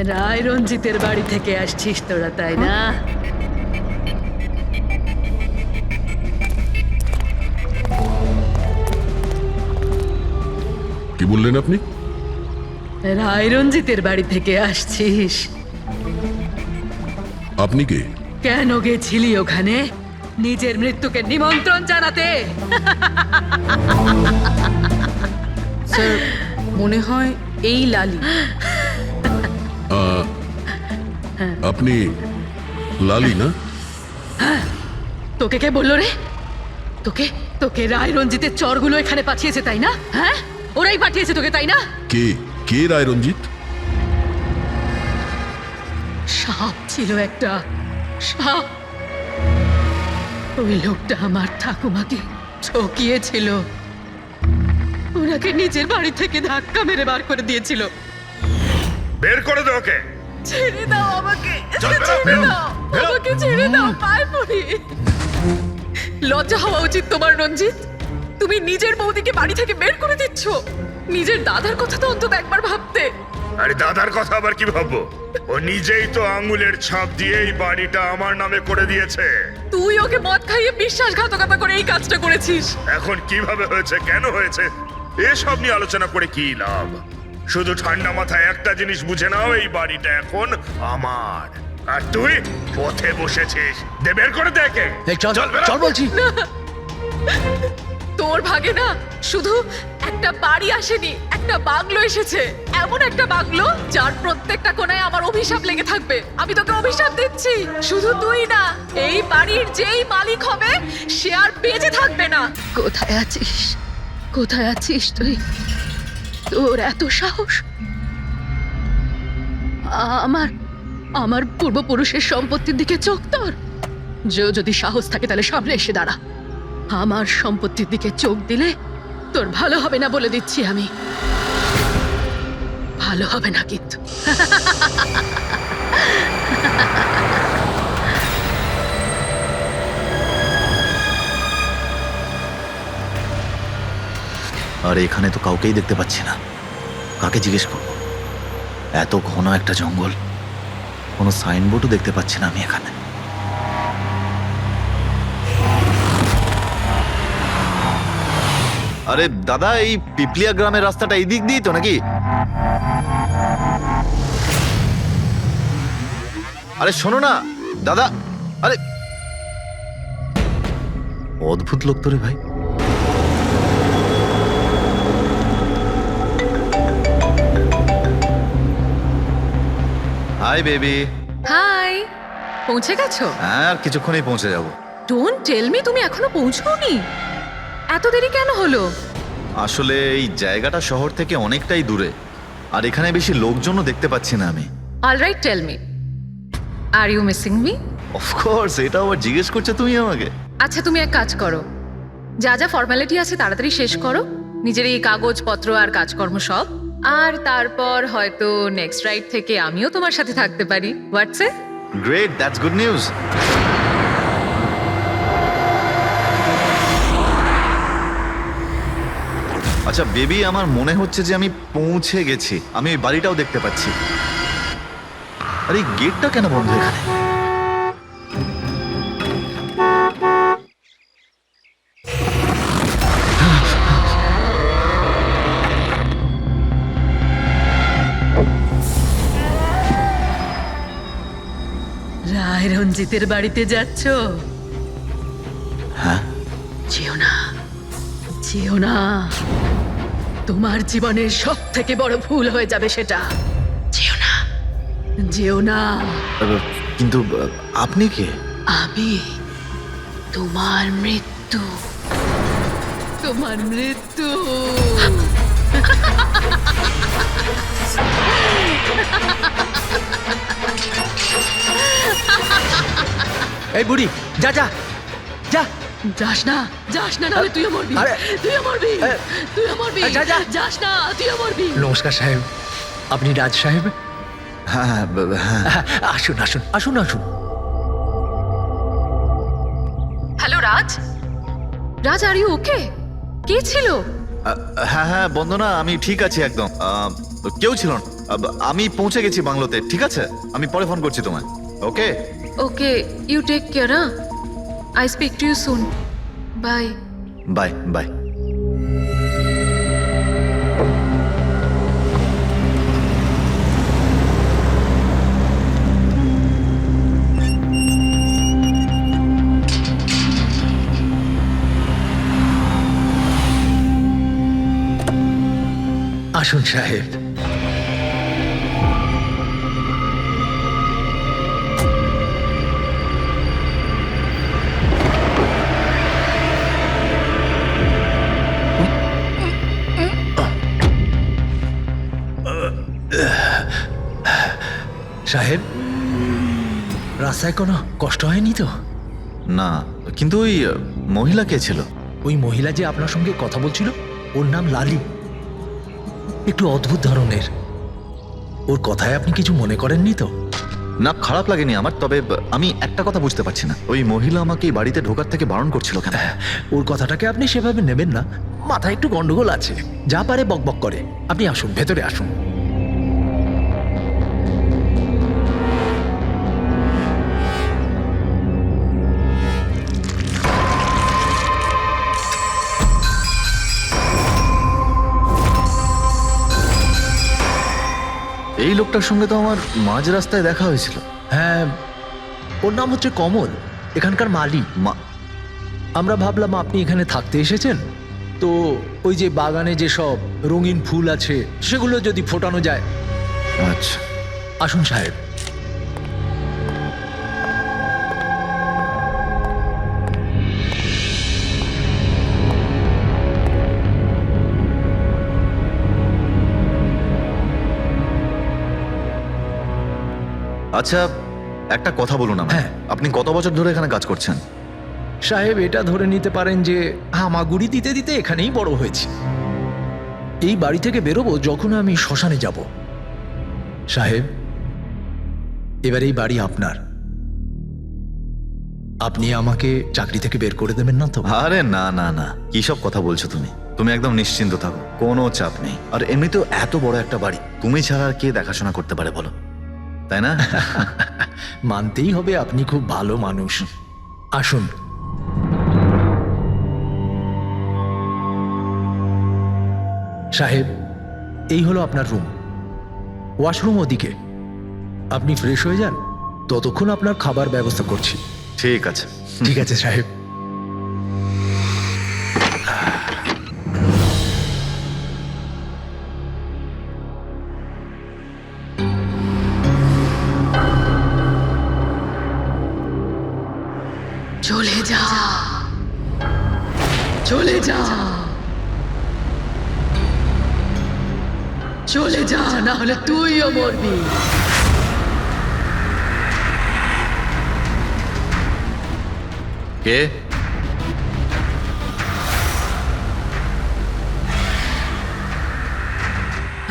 রায় রঞ্জিতের বাড়ি থেকে আসছিস তোরা, তাই না? কি বললেন আপনি? রায় রঞ্জিতের বাড়ি থেকে আসছিস? আপনি কে? কেন গেছিলি ওখানে? নিজের মৃত্যুকে নিমন্ত্রণ জানাতে? স্যার, মনে হয় এই লালি। আপনি লালি না? তোকে কে বললো রে? তোকে তোকে রায় রঞ্জিতের চরগুলো এখানে পাঠিয়েছে, তাই না? হ্যাঁ, ওরাই পাঠিয়েছে তোকে, তাই না? কে কে রায় রঞ্জিত? সাপ ছিল একটা, সাপ। ওই লোকটা আমার ঠাকুমাকে ঠকিয়েছিল। ওনাকে নিজের বাড়ি থেকে ধাক্কা মেরে বার করে দিয়েছিল। বের করে দে ওকে। ছেড়ে দাও আমাকে, চল, ছেড়ে বেরো, দাও বেরো। আমাকে, ছেড়ে দাও, পায়ে পড়ি। লজ্জা হওয়া উচিত তোমার রঞ্জিত। তুমি নিজের বৌদিকে বাড়ি থেকে বের করে দিচ্ছ। নিজের দাদার কথা তো অন্তত একবার ভাবতে। আরে দাদার কথা আবার কি ভাববো? ও নিজেই তো আঙ্গুলের ছাপ দিয়ে এই বাড়িটা আমার নামে করে দিয়েছে। তুই ওকে মদ খাইয়ে বিশ্বাসঘাতকতা করে এই কাজটা করেছিস। এখন কিভাবে হয়েছে, কেন হয়েছে, এসব নিয়ে আলোচনা করে কি লাভ? শুধু ঠান্ডা মাথায় একটা জিনিস বুঝে নাও, এই বাড়িটা এখন আমার। আর তুই পথে বসেছিস। দে বের করে দেখে। চল চল বলছি। তোর ভাগে না শুধু একটা বাড়ি আসেনি, একটা বাংলো এসেছে। এমন একটা বাংলো যার প্রত্যেকটা কোণায় আমার অভিশাপ লেগে থাকবে। আমি তোকে অভিশাপ দিচ্ছি, শুধু তুই না, এই বাড়ির যেই মালিক হবে সে আর বেঁচে থাকবে না। কোথায় আছিস? কোথায় আছিস তুই? তোর এত সাহস? আমার আমার পূর্বপুরুষের সম্পত্তির দিকে চোখ তোর? যদি সাহস থাকে তাহলে সামনে এসে দাঁড়া। আমার সম্পত্তির দিকে চোখ দিলে তোর ভালো হবে না বলে দিচ্ছি আমি। ভালো হবে না কিন্তু। আর এখানে তো কাউকেই দেখতে পাচ্ছি না, কাকে জিজ্ঞেস করব? এত ঘন একটা জঙ্গল, কোনো সাইনবোর্ডও দেখতে পাচ্ছি না আমি এখানে। আরে দাদা, এই পিপলিয়া গ্রামের রাস্তাটা এই দিক দিয়েই তো নাকি? আরে শোনো না দাদা, আরে অদ্ভুত লোক তো রে ভাই। Hi baby. হাই, পৌঁছে গেছো? হ্যাঁ, আর কিছুক্ষণেই পৌঁছে যাব। ডোন্ট টেল মি তুমি এখনো পৌঁছোনি। এত দেরি কেন হলো? আসলে এই জায়গাটা শহর থেকে অনেকটাই দূরে, আর এখানে বেশি লোকজনও দেখতে পাচ্ছি না আমি। Alright, tell me, are you missing me? Of course, এটা আবার জিজ্ঞেস করছো তুমি আমাকে? আচ্ছা, তুমি এক কাজ করো, যা যা ফর্মালিটি আছে তাড়াতাড়ি শেষ করো, নিজের এই কাগজপত্র আর কাজকর্ম সব, আর তারপর হয়তো নেক্সট রাইড থেকে আমিও তোমার সাথে থাকতে পারি। WhatsApp? Great, that's good news. আচ্ছা বেবি, আমার মনে হচ্ছে যে আমি পৌঁছে গেছি। আমি ওই বাড়িটাও দেখতে পাচ্ছি। আর এই গেটটা কেন বন্ধ এখানে? রায় রঞ্জিতের বাড়িতে যাচ্ছ? হ্যাঁ। যেও না, যেও না, তোমার জীবনের সব থেকে বড় ভুল হয়ে যাবে সেটা। যেও না, যেও না। কিন্তু আপনি কে? আমি তোমার মৃত্যু, তোমার মৃত্যু। এই বুড়ি, যা যা যা। যাস না, যাস না, নাহলে তুইও মরবি। আরে, তুইও মরবি, তুইও মরবি। যা, যা। যাস না, তুইও মরবি। নমস্কার সাহেব, আপনি রাজ সাহেব? হ্যাঁ হ্যাঁ হ্যাঁ। আসুন আসুন আসুন আসুন। Hello Raj, Raj, are you okay? কে ছিল? হ্যাঁ হ্যাঁ বন্দনা, আমি ঠিক আছি একদম। কেউ ছিল না। আমি পৌঁছে গেছি বাংলোতে, ঠিক আছে? আমি পরে ফোন করছি তোমায়, okay? Okay, you take care. I speak to you soon. Bye. Bye bye. আসুন সাহেব। সাহেব, রাস্তায় কোনো কষ্ট হয়নি তো? না, কিন্তু ওই মহিলা কে ছিল? ওই মহিলা যে আপনার সঙ্গে কথা বলছিল, ওর নাম লালি। একটু অদ্ভুত ধরনের। ওর কথায় আপনি কিছু মনে করেননি তো? না, খারাপ লাগেনি আমার, তবে আমি একটা কথা বুঝতে পারছি না, ওই মহিলা আমাকে এই বাড়িতে ঢোকার থেকে বারণ করছিল কেন? ওর কথাটাকে আপনি সেভাবে নেবেন না, মাথায় একটু গন্ডগোল আছে, যা পারে বকবক করে। আপনি আসুন, ভেতরে আসুন। এই লোকটার সঙ্গে তো আমার মাঝ রাস্তায় দেখা হয়েছিল। হ্যাঁ, ওর নাম হচ্ছে কমল, এখানকার মালি। আমরা ভাবলাম আপনি এখানে থাকতে এসেছেন, তো ওই যে বাগানে যেসব রঙিন ফুল আছে সেগুলো যদি ফোটানো যায়। আচ্ছা, আসুন সাহেব। আচ্ছা, একটা কথা বলুন আমায়। হ্যাঁ। আপনি কত বছর ধরে এখানে কাজ করছেন? সাহেব, এটা ধরে নিতে পারেন যে হামাগুড়ি দিতে দিতে এখানেই বড় হয়েছি। এই বাড়ি থেকে বেরোবো যখন আমি শ্মশানে যাব। সাহেব, এবার এই বাড়ি আপনার। আপনি আমাকে চাকরি থেকে বের করে দেবেন না তো? আরে না না না, কি সব কথা বলছো তুমি? তুমি একদম নিশ্চিন্ত থাকো, কোনো চাপ নেই। আর এমনিতেও এত বড় একটা বাড়ি তুমি ছাড়া আর কে দেখাশোনা করতে পারে বলো, তাই না? মানতেই হবে আপনি খুব ভালো মানুষ। আসুন। সাহেব, এই হলো আপনার রুম। ওয়াশরুম ওদিকে। আপনি ফ্রেশ হয়ে যান, ততক্ষণ আপনার খাবার ব্যবস্থা করছি। ঠিক আছে। ঠিক আছে সাহেব। চলে যা, চলে যা, চলে যা, না হলে তুইও মরবি। কে?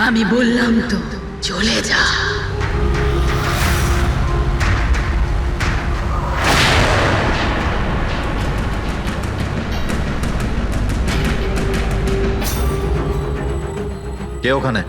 আমি বললাম তো, চলে যা। কে ওখানে?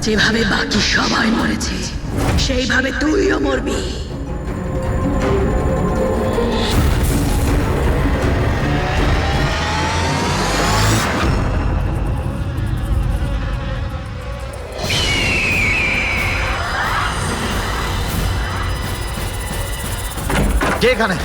যেভাবে বাকি সবাই মরেছে সেইভাবে তুইও মরবি। কে এখানে?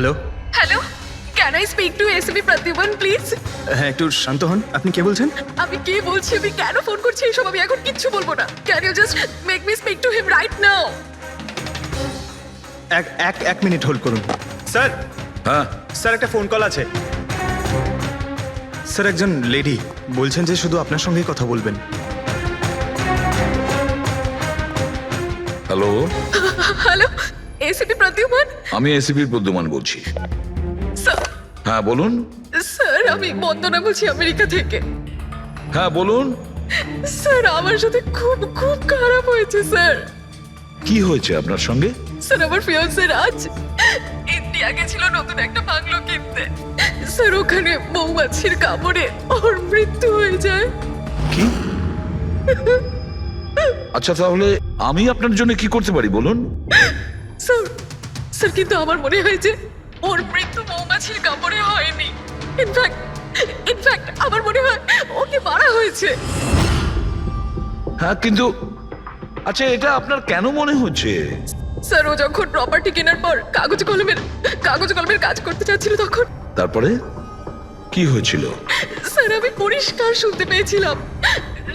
Hello. Hello, can I speak to SB Pratiman please? হ্যাঁ, একটু শান্ত হন। আপনি কে বলছেন? আমি কে বলছি, আমি কেন ফোন করছি এইসব আমি এখন কিচ্ছু বলবো না। Can you just make me speak to him right now? এক মিনিট হোল্ড করুন। স্যার, হ্যাঁ স্যার একটা ফোন কল আছে। স্যার একজন লেডি বলছেন যে শুধু আপনার সঙ্গেই কথা বলবেন। Hello, hello, SB Pratiman? আমি এসিপির প্রদ্যুমান বলছি। স্যার, হ্যাঁ বলুন। স্যার আমি বন্দনা বলছি আমেরিকা থেকে। হ্যাঁ বলুন, স্যার আমার সাথে খুব খুব খারাপ হয়েছে স্যার। কি হয়েছে আপনার সঙ্গে? স্যার আমার ফিয়ান্সে রাজ ইন্ডিয়া গেছিল নতুন একটা বাংলো কিনতে। স্যার ওখানে মৌমাছির কামড়ে ওর মৃত্যু হয়ে যায়। কি? আচ্ছা তাহলে আমি আপনার জন্য কি করতে পারি বলুন? স্যার, স্যার কিন্তু আমার মনে হয় যে ওর মৃত্যু মৌমাছির কামড়ে হয়নি। ইনফ্যাক্ট আমার মনে হয় ওকে মারা হয়েছে। হ্যাঁ কিন্তু আচ্ছা এটা আপনার কেন মনে হচ্ছে? স্যার ও যখন প্রপার্টি কেনার পর কাগজ কলমের কাজ করতে চাচ্ছিল তখন তারপরে কি হয়েছিল? স্যার আমি পরিষ্কার শুনতে পেয়েছিলাম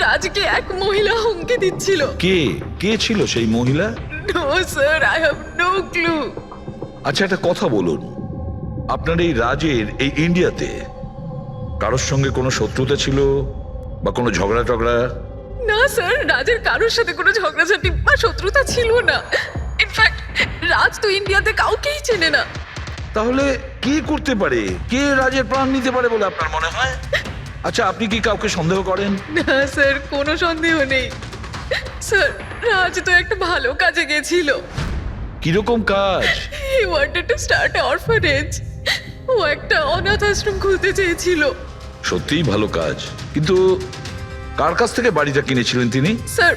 রাজকে এক মহিলা হুমকি দিচ্ছিল। কে কে ছিল সেই মহিলা? No sir, I have no clue. আচ্ছা একটা কথা বলুন, আপনার এই রাজের এই ইন্ডিয়াতে কারোর সঙ্গে কোনো শত্রুতা ছিল বা কোনো ঝগড়া টগড়া? না স্যার, রাজের কারোর সাথে কোনো ঝগড়াঝাটি বা শত্রুতা ছিল না। ইনফ্যাক্ট রাজ তো ইন্ডিয়াতে কাউকেই চেনে না। তাহলে কি করতে পারে, কে রাজের প্রাণ নিতে পারে বলে আপনার মনে হয়? আচ্ছা আপনি কি কাউকে সন্দেহ করেন? না স্যার, কোনো সন্দেহ নেই। স্যার রাজ তো একটা ভালো কাজে গেছিল। কিরকম কাজ? He wanted to start a orphanage. ও একটা অনাথ আশ্রম খুলতে চেয়েছিল। সত্যিই ভালো কাজ, কিন্তু কার কাছ থেকে বাড়িটা কিনেছিলেন তিনি? স্যার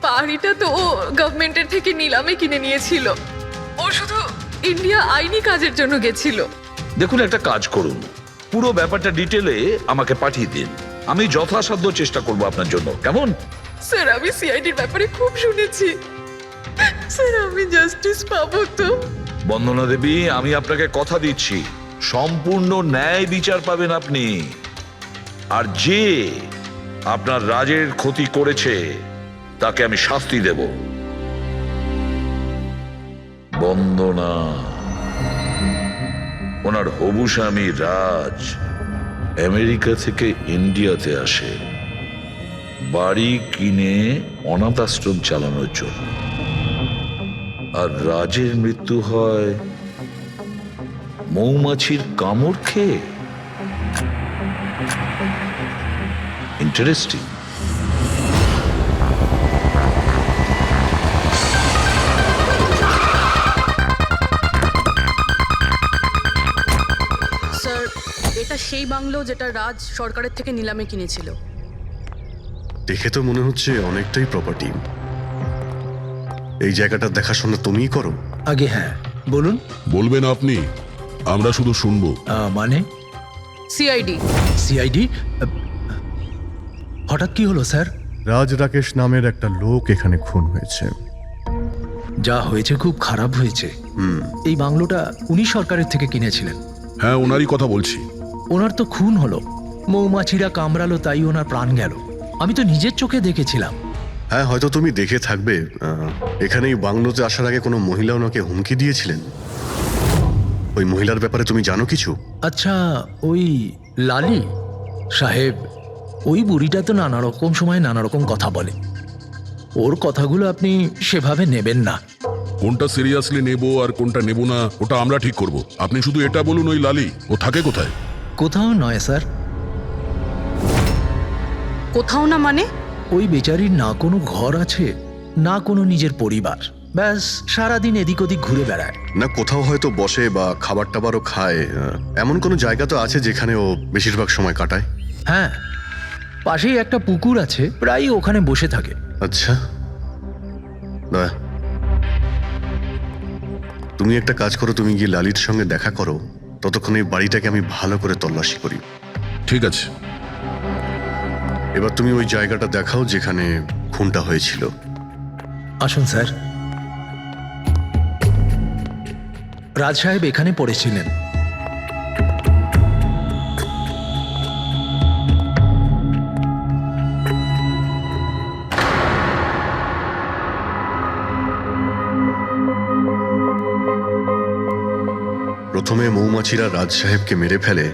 বাড়িটা তো ও গভর্নমেন্টের থেকে নিলামে কিনে নিয়েছিল। ও শুধু ইন্ডিয়া আইনি কাজের জন্য গেছিল। দেখুন একটা কাজ করুন, পুরো ব্যাপারটা ডিটেলে আমাকে পাঠিয়ে দিন, আমি যথাসাধ্য চেষ্টা করব আপনার জন্য, কেমন? স্যার আমি সিআইডির ব্যাপারে খুব শুনেছি। স্যার আমি জাস্টিস পাবো তো? বন্দনা দেবী, আমি আপনাকে কথা দিচ্ছি সম্পূর্ণ ন্যায় বিচার পাবেন আপনি। আর যে আপনার রাজের ক্ষতি করেছে তাকে আমি শাস্তি দেব। বন্দনা, ওনার হবু স্বামী রাজ আমেরিকা থেকে ইন্ডিয়াতে আসে বাড়ি কিনে অনাথ আশ্রম চালানোর জন্য, আর রাজের মৃত্যু হয় মৌমাছির কামড় খেয়ে। ইন্টারেস্টিং। স্যার এটা সেই বাংলো যেটা রাজ সরকারের থেকে নিলামে কিনেছিল। দেখে তো মনে হচ্ছে অনেকটাই প্রপার্টি। এই জায়গাটা দেখাশোনা তুমিই করো? আগে হ্যাঁ বলুন। বলবেন আপনি, আমরা শুধু শুনবো। মানে সিআইডি। সিআইডি? হঠাৎ কি হলো স্যার? রাজ রাকেশ নামের একটা লোক এখানে খুন হয়েছে। যা হয়েছে খুব খারাপ হয়েছে। এই বাংলোটা উনি সরকারের থেকে কিনেছিলেন। হ্যাঁ ওনারই কথা বলছি। ওনার তো খুন হলো, মৌমাছিরা কামড়ালো, তাই ওনার প্রাণ গেল। আমি তো নিজের চোখে দেখেছিলাম। হ্যাঁ হয়তো তুমি দেখে থাকবে। এখানে এই বাংলোতে আসার আগে কোনো মহিলা ওনাকে হুমকি দিয়েছিলেন। ওই মহিলার ব্যাপারে তুমি জানো কিছু? আচ্ছা ওই লালি সাহেব, ওই বুড়িটা তো নানা রকম সময় নানা রকম কথা বলে। ওর কথাগুলো আপনি সেভাবে নেবেন না। কোনটা সিরিয়াসলি নেব আর কোনটা নেব না ওটা আমরা ঠিক করব। আপনি শুধু এটা বলুন, ওই লালি ও থাকে কোথায়? কোথাও নয় স্যার। কোথাও না মানে? ওই বেচারির না কোনো ঘর আছে, না কোনো নিজের পরিবার। ব্যাস সারাদিন এদিক ওদিক ঘুরে বেড়ায়। না কোথাও হয়তো বসে বা খাবার টাবারও খায়, এমন কোনো জায়গা তো আছে যেখানে ও বেশিরভাগ সময় কাটায়? হ্যাঁ, পাশেই একটা পুকুর আছে, প্রায়ই ওখানে বসে থাকে। আচ্ছা, দয়া তুমি একটা কাজ করো, তুমি গিয়ে লালির সঙ্গে দেখা করো। ততক্ষণ এই বাড়িটাকে আমি ভালো করে তল্লাশি করি। ঠিক আছে। এবার তুমি ওই জায়গাটা দেখাও যেখানে খুনটা হয়েছিল। আসুন স্যার। রাজ সাহেব এখানে পড়েছিলেন। প্রথমে মৌমাছিরা রাজ সাহেবকে মেরে ফেলে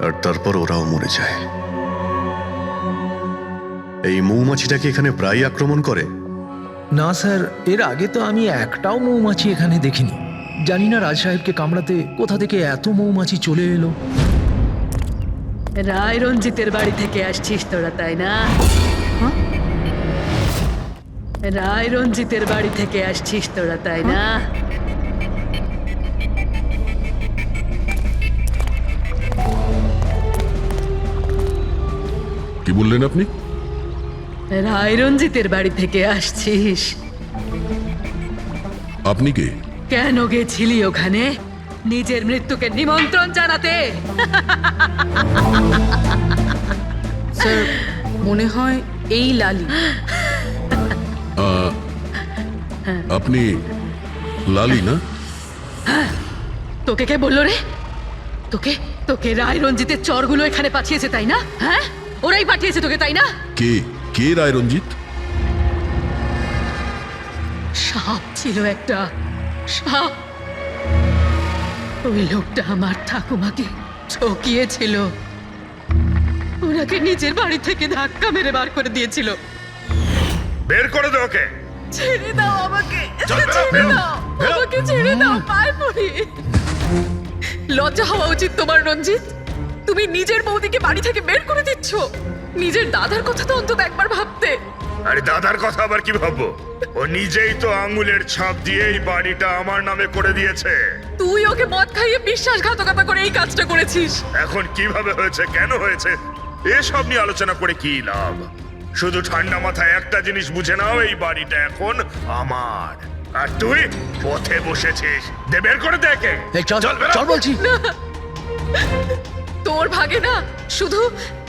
আর তারপর ওরাও মরে যায়। এই মৌমাছিটাকে এখানে প্রায় আক্রমণ করে। না স্যার, এর আগে তো আমি একটাও মৌমাছি এখানে দেখিনি। জানি না রাজ সাহেবকে কামড়াতে কোথা থেকে এত মৌমাছি চলে এলো। রায় রঞ্জিতের বাড়ি থেকে আসছিস তোরা, তাই না? হ্যাঁ? রায় রঞ্জিতের বাড়ি থেকে আসছিস তোরা, তাই না? কি বললেন আপনি? রায় রঞ্জিতের বাড়ি থেকে আসছিস? আপনি কে? কেন গেছিলি ওখানে? নিজের মৃত্যুকে নিমন্ত্রণ জানাতে? স্যার, মনে হয় এই লালি। আপনি লালি না? তোকে কে বললো রে? তোকে তোকে রায় রঞ্জিতের চরগুলো এখানে পাঠিয়েছে, তাই না? হ্যাঁ, ওরাই পাঠিয়েছে তোকে, তাই না? কে কে রায় রঞ্জিত? সাপ ছিল একটা, সাপ। ওই লোকটা আমার ঠাকুমাকে ঠকিয়েছিল। ওনাকে নিজের বাড়ি থেকে ধাক্কা মেরে বার করে দিয়েছিল। বের করে দে ওকে। ছেড়ে দাও আমাকে, চল, বেরো, ছেড়ে বেরো, দাও বেরো। আমাকে, ছেড়ে দাও, পায়ে পড়ি। লজ্জা হওয়া উচিত তোমার রঞ্জিত। তুমি নিজের বৌদিকে বাড়ি থেকে বের করে দিচ্ছ। নিজের দাদার কথা তো অন্তত একবার ভাবতে। আরে দাদার কথা আবার কি ভাববো? ও নিজেই তো আঙুলের ছাপ দিয়ে এই বাড়িটা আমার নামে করে দিয়েছে। তুই ওকে মদ খাইয়ে বিশ্বাসঘাতকতা করে এই কাজটা করেছিস। এখন কিভাবে হয়েছে, কেন হয়েছে, এসব নিয়ে আলোচনা করে কি লাভ? শুধু ঠান্ডা মাথায় একটা জিনিস বুঝে নাও, এই বাড়িটা এখন আমার। আর তুই পথে বসেছিস। দে, বের করে দেখে। এই চল চল বলছি। তোর ভাগে না শুধু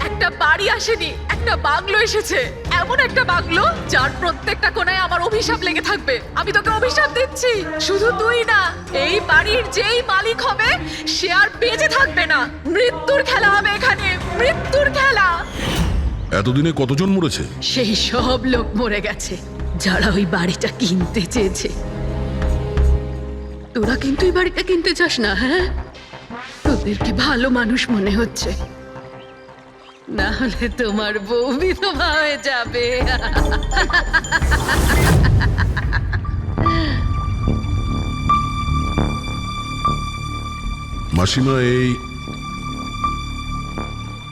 একটা বাড়ি আসেনি, একটা বাংলো এসেছে। এমন একটা বাংলো যার প্রত্যেকটা কোণায় আমার অভিশাপ লেগে থাকবে। আমি তোকে অভিশাপ দিচ্ছি। শুধু তুই না, এই বাড়ির যেই মালিক হবে সে আর বেঁচে থাকবে না। মৃত্যুর খেলা হবে এখানে, মৃত্যুর খেলা। এতদিনে কতজন মরেছে? সেই সব লোক মরে গেছে যারা ওই বাড়িটা কিনতে চেয়েছে। তোরা কিন্তু এই বাড়িটা কিনতে চাস না, হ্যাঁ? তোদেরকে ভালো মানুষ মনে হচ্ছে, না হলে তোমার বউ বিধবা হয়ে যাবে। মাসিমা,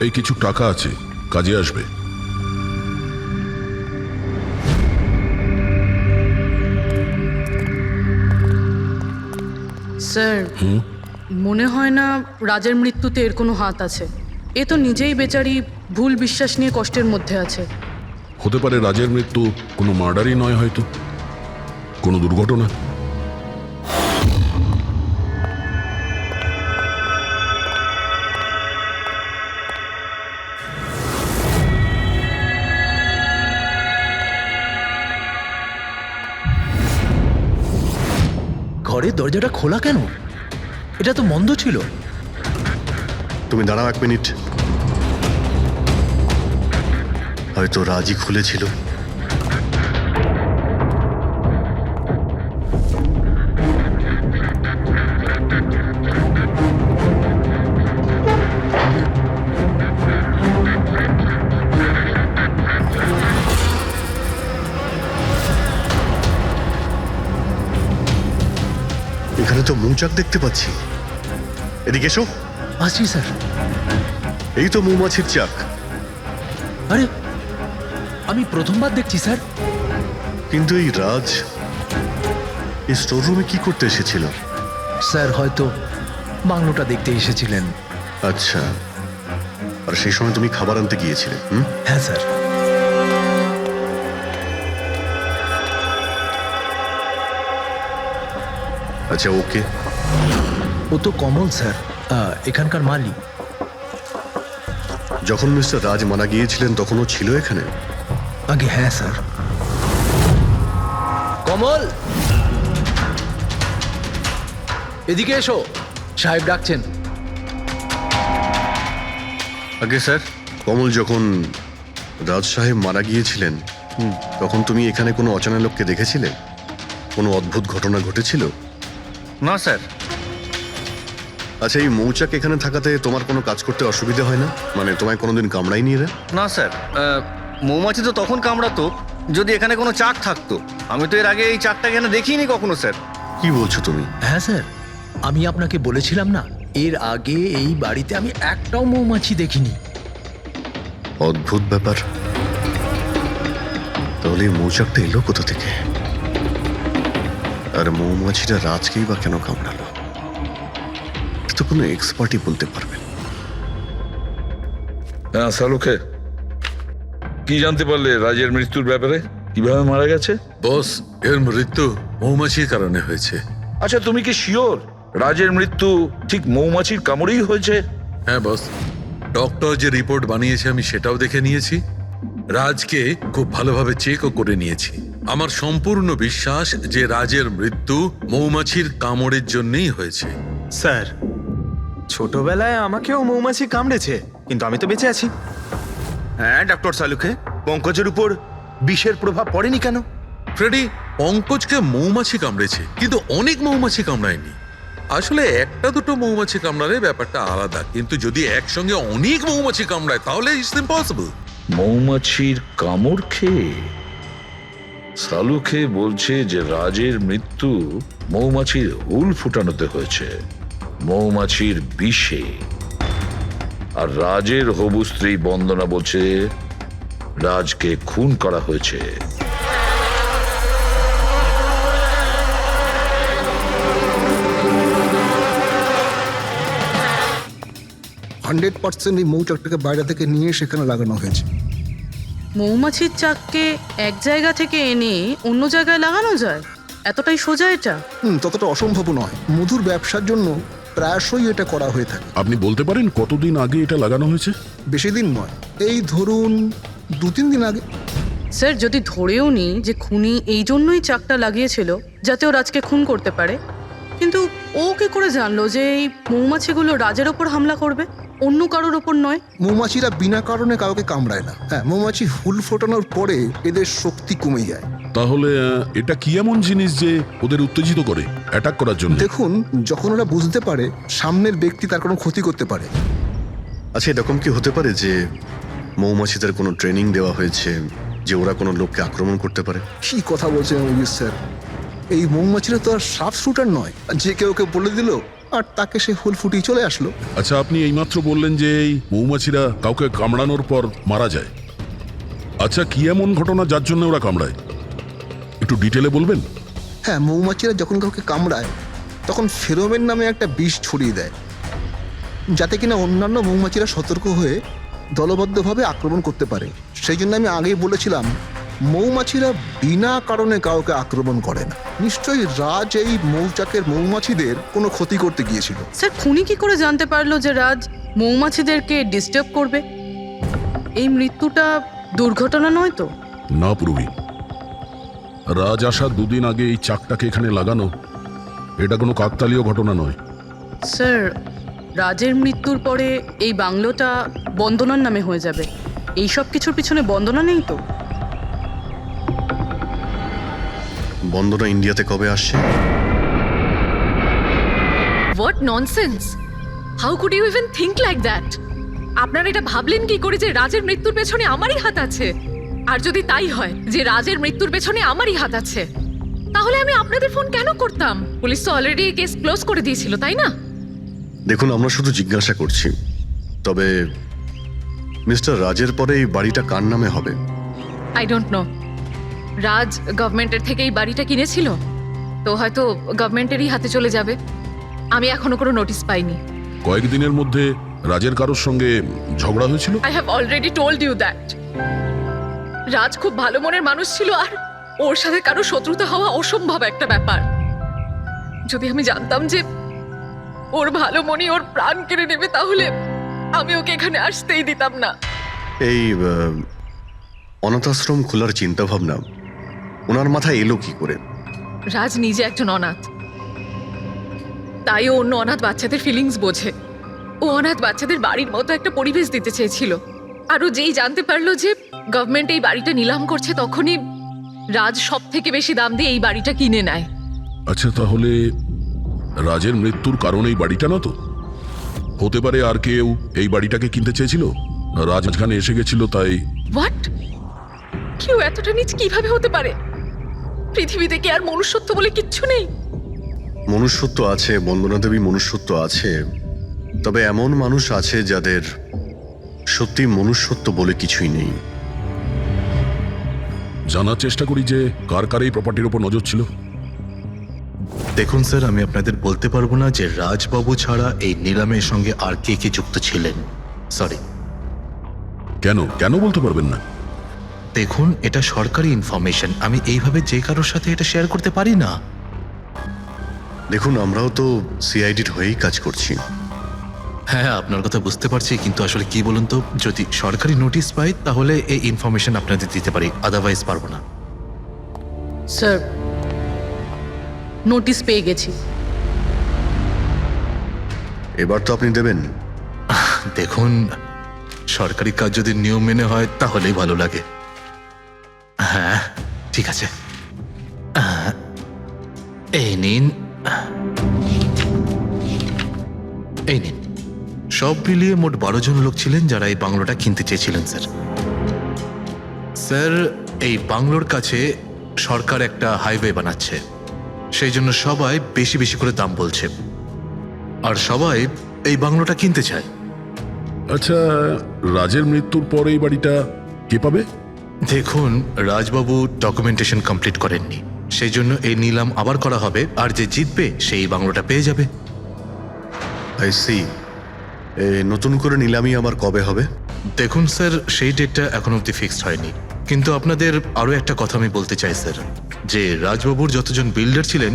এই কিছু টাকা আছে, কাজে আসবে। স্যার, মনে হয় না রাজের মৃত্যুতে এর কোনো হাত আছে। এ তো নিজেই বেচারি ভুল বিশ্বাস নিয়ে কষ্টের মধ্যে আছে। হতে পারে রাজের মৃত্যু কোনো মার্ডারই নয়, হয়তো কোনো দুর্ঘটনা। ঘরের দরজাটা খোলা কেন? এটা তো বন্ধ ছিল। তুমি দাঁড়াও 1 মিনিট। হয়তো রাজই খুলেছিল। এখানে তো মৌচাক দেখতে পাচ্ছি। এদিকে এসো। আসছি স্যার। এই তো মৌমাছির চাক। আরে, আমি প্রথমবার দেখছি স্যার। কিন্তু এই রাজ এই স্টোর রুমে কি করতে এসেছিল? স্যার হয়তো বাংলোটা দেখতে এসেছিলেন। আচ্ছা, আর সেই সময় তুমি খাবার আনতে গিয়েছিলে? হ্যাঁ স্যার। আচ্ছা, ওকে। ও তো কমল স্যার, এখানকার মালিক। যখন মিস্টার রাজ মারা গিয়েছিলেন তখন ও ছিল এখানে? আগে হ্যাঁ স্যার। কমল, এদিকে এসো, সাহেব ডাকছেন। আগে স্যার, কমল যখন রাজ সাহেব মারা গিয়েছিলেন তখন তুমি এখানে কোনো অচেনা লোককে দেখেছিলে? কোনো অদ্ভুত ঘটনা ঘটেছিল? না স্যার। আচ্ছা, এই মৌচাক এখানে থাকাতে তোমার কোনো কাজ করতে অসুবিধা হয় না? মানে তোমায় কোনোদিন কামড়ায়নি এরা? না স্যার, মৌমাছি তো তখন কামড়াতো যদি এখানে কোনো চাক থাকতো। আমি তো এর আগে এই চাকটা এখানে দেখিনি কখনো স্যার। কি বলছো তুমি? হ্যাঁ স্যার, আমি আপনাকে বলেছিলাম না, এর আগে এই বাড়িতে আমি একটাও মৌমাছি দেখিনি। অদ্ভুত ব্যাপার। তাহলে এই মৌচাকটা এলো কোথা থেকে? আর মৌমাছিটা রাজকেই বা কেন কামড়ালো? এটা তো কোনো এক্সপার্টই বলতে পারবে। হ্যাঁ সালুকে, কি জানতে পারলে রাজের মৃত্যুর ব্যাপারে? কিভাবে মারা গেছে? বস, এর মৃত্যু মৌমাছির কারণে হয়েছে। আচ্ছা, তুমি কি শিওর রাজের মৃত্যু ঠিক মৌমাছির কামড়েই হয়েছে? হ্যাঁ বস, ডক্টর যে রিপোর্ট বানিয়েছে আমি সেটাও দেখে নিয়েছি। রাজকে খুব ভালোভাবে চেকও করে নিয়েছি। আমার সম্পূর্ণ বিশ্বাস যে রাজের মৃত্যু মৌমাছির কামড়ের জন্যই হয়েছে। স্যার, ছোটবেলায় আমাকেও মৌমাছি কামড়েছে, কিন্তু আমি তো বেঁচে আছি। হ্যাঁ ডক্টর সালুকে, পঙ্কজের উপর বিষের প্রভাব পড়েনি কেন? ফ্রেডি, পঙ্কজকে মৌমাছি কামড়েছে, কিন্তু অনেক মৌমাছি কামড়ায়নি। আসলে একটা দুটো মৌমাছি কামড়ালে ব্যাপারটা আলাদা, কিন্তু যদি একসঙ্গে অনেক মৌমাছি কামড়ায় তাহলে ইটস ইম্পসিবল। মৌমাছির কামড় খেয়ে? সালুকে বলছে যে রাজের মৃত্যু মৌমাছির হুল ফুটানোতে হয়েছে, মৌমাছির বিষে। আর রাজের হবু স্ত্রী বন্দনা বলছে রাজকে খুন করা হয়েছে। 100% এই মৌচাকটাকে বাইরে থেকে নিয়ে সেখানে লাগানো হয়েছে। মৌমাছির চাককে এক জায়গা থেকে এনে অন্য জায়গায় লাগানো যায়? এতটাই সোজা এটা? ততটা অসম্ভব নয়। মধুর ব্যবসার জন্য প্রায়শই এটা করা হয়ে থাকে। আপনি বলতে পারেন কতদিন আগে এটা লাগানো হয়েছে? বেশি দিন নয়, এই ধরুন 2-3 দিন আগে। স্যার, যদি ধরেও নি যে খুনি এই জন্যই চাকটা লাগিয়েছিল যাতে ও রাজকে খুন করতে পারে, কিন্তু ও কি করে জানলো যে এই মৌমাছিগুলো রাজের ওপর হামলা করবে, অন্য কারোর ওপর নয়? মৌমাছিরা বিনা কারণে কাউকে কামড়ায় না। হ্যাঁ, মৌমাছি হুল ফোটানোর পরে এদের শক্তি কমে যায়। তাহলে এটা কি এমন জিনিস যে ওদের উত্তেজিত করে অ্যাটাক করার জন্য? দেখুন, যখন ওরা বুঝতে পারে সামনের ব্যক্তি তার কোনো ক্ষতি করতে পারে। আচ্ছা, এরকম কি হতে পারে যে মৌমাছিদের কোনো ট্রেনিং দেওয়া হয়েছে যে ওরা কোনো লোককে আক্রমণ করতে পারে? কি কথা বলছেন অভিজিৎ স্যার? এই মৌমাছিরা তো আর সাফ শুটার নয় যে কেউ ওকে বলে দিল আর তাকে সে হুল ফুটিয়ে চলে আসলো। আচ্ছা, আপনি এইমাত্র বললেন যে এই মৌমাছিরা কাউকে কামড়ানোর পর মারা যায়। আচ্ছা, কি এমন ঘটনা যার জন্য ওরা কামড়ায়? একটু ডিটেলে বলবেন? হ্যাঁ, মৌমাছিরা যখন কাউকে কামড়ায় তখন ফেরোমেন নামে একটা বিষ ছড়িয়ে দেয়, যাতে কিনা অন্যান্য মৌমাছিরা সতর্ক হয়ে দলবদ্ধভাবে আক্রমণ করতে পারে। সেই জন্য আমি আগেই বলেছিলাম মৌমাছিরা বিনা কারণে কাউকে আক্রমণ করে না। নিশ্চয়ই রাজ এই মৌচাকের মৌমাছিদের কোনো ক্ষতি করতে গিয়েছিল। স্যার, খুনি কি করে জানতে পারলো যে রাজ মৌমাছিদেরকে ডিস্টার্ব করবে? এই মৃত্যুটা দুর্ঘটনা নয় তো? না পূর্বী, রাজ আসার 2 দিন আগে এই চাকটাকে এখানে লাগানো এটা কোনো কাকতালীয় ঘটনা নয়। স্যার, রাজের মৃত্যুর পরে এই বাংলোটা বন্দনার নামে হয়ে যাবে। এই সব কিছুর পিছনে বন্দনা নেই তো? বন্দনা ইন্ডিয়াতে কবে আসছে? What nonsense! How could you even think like that? আপনারা এটা ভাবলেন কি করে যে রাজের মৃত্যুর পেছনে আমারই হাত আছে? আর যদি তাই হয় যে রাজের মৃত্যুর পেছনে আমারই হাত আছে, তাহলে আমি আপনাদের ফোন কেন করতাম? পুলিশ তো অলরেডি কেস ক্লোজ করে দিয়েছিল, তাই না? দেখুন, আমরা শুধু জিজ্ঞাসা করছি। তবে মিস্টার রাজের পরে এই বাড়িটা কার নামে হবে? I don't know. রাজ গভর্নমেন্টের থেকে এই বাড়িটা কিনেছিল, তো হয়তো গভর্নমেন্টেরই হাতে চলে যাবে। আমি এখনো কোনো নোটিশ পাইনি। কয়েকদিনের মধ্যে রাজের কারোর সঙ্গে ঝগড়া হয়েছিল? I have already told you that. Raj খুব ভালো মনের মানুষ ছিল, আর ওর সাথে কারো শত্রুতা হওয়া অসম্ভব একটা ব্যাপার। যদি আমি জানতাম যে ওর ভালো মনই ওর প্রাণ কেড়ে নেবে, তাহলে আমি ওকে এখানে আসতেই দিতাম না। এই অনাথাশ্রম খোলার চিন্তা ভাবনা ওনার মাথায় এলো কি করে? রাজ নিজে একজন অনাথ। তাই ও অন্য অনাথ বাচ্চাদের ফিলিংস বোঝে। ও অনাথ বাচ্চাদের বাড়ির মতো একটা পরিবেশ দিতে চেয়েছিল। আর ও যেই জানতে পারলো যে গভর্নমেন্ট এই বাড়িটা নিলাম করছে, তখনই রাজ সব থেকে বেশি দাম দিয়ে এই বাড়িটা কিনে নেয়। আচ্ছা, তাহলে রাজের মৃত্যুর কারণ এই বাড়িটা না তো? হতে পারে আর কেউ এই বাড়িটাকে কিনতে চেয়েছিল, রাজ এখানে এসে গেছিল তাই। হোয়াট? কেউ এতটা নিচ কিভাবে হতে পারে? পৃথিবীতে কি আর মনুষ্যত্ব বলে কিচ্ছু নেই? মনুষ্যত্ব আছে বন্দনা দেবী, মনুষ্যত্ব আছে, তবে এমন মানুষ আছে যাদের সত্যি মনুষ্যত্ব বলে কিছুই নেই। জানার চেষ্টা করি যে কার কার এই প্রপার্টির উপর নজর ছিল। দেখুন স্যার, আমি আপনাদের বলতে পারবো না যে রাজবাবু ছাড়া এই নিলামের সঙ্গে আর কে কে যুক্ত ছিলেন। সরি। কেন কেন বলতে পারবেন না? দেখুন, এটা সরকারি ইনফরমেশন, আমি এইভাবে যে কারোর সাথে এটা শেয়ার করতে পারি না। দেখুন, আমরাও তো সিআইডির হয়েই কাজ করছি। হ্যাঁ, আপনার কথা বুঝতে পারছি, কিন্তু আসলে কি বলুন তো, যদি সরকারি নোটিশ পাই তাহলে এই ইনফরমেশন আপনাদের দিতে পারি, আদারওয়াইজ পারবো না। স্যার, নোটিশ পেয়ে গেছি। এবার তো আপনি দেবেন। দেখুন, সরকারি কাজ যদি নিয়ম মেনে হয় তাহলেই ভালো লাগে। হ্যাঁ, ঠিক আছে। এই নিন, এই নিন। সব মিলিয়ে মোট 12 জন লোক ছিলেন যারা এই বাংলোটা কিনতে চেয়েছিলেন স্যার। স্যার, এই বাংলোর কাছে সরকার একটা হাইওয়ে বানাচ্ছে, সেই জন্য সবাই বেশি বেশি করে দাম বলছে, আর সবাই এই বাংলোটা কিনতে চায়। আচ্ছা, রাজের মৃত্যুর পর এই বাড়িটা কে পাবে? দেখুন, রাজবাবু ডকুমেন্টেশন কমপ্লিট করেননি, সেই জন্য এই নিলাম আবার করা হবে, আর যে জিতবে সেই বাংলোটা পেয়ে যাবে। I see. নতুন করে নিলামি আবার কবে হবে? দেখুন স্যার, সেই ডেটটা এখন অবধি ফিক্সড হয়নি, কিন্তু আপনাদের আরও একটা কথা আমি বলতে চাই স্যার, যে রাজবাবুর যতজন বিল্ডার ছিলেন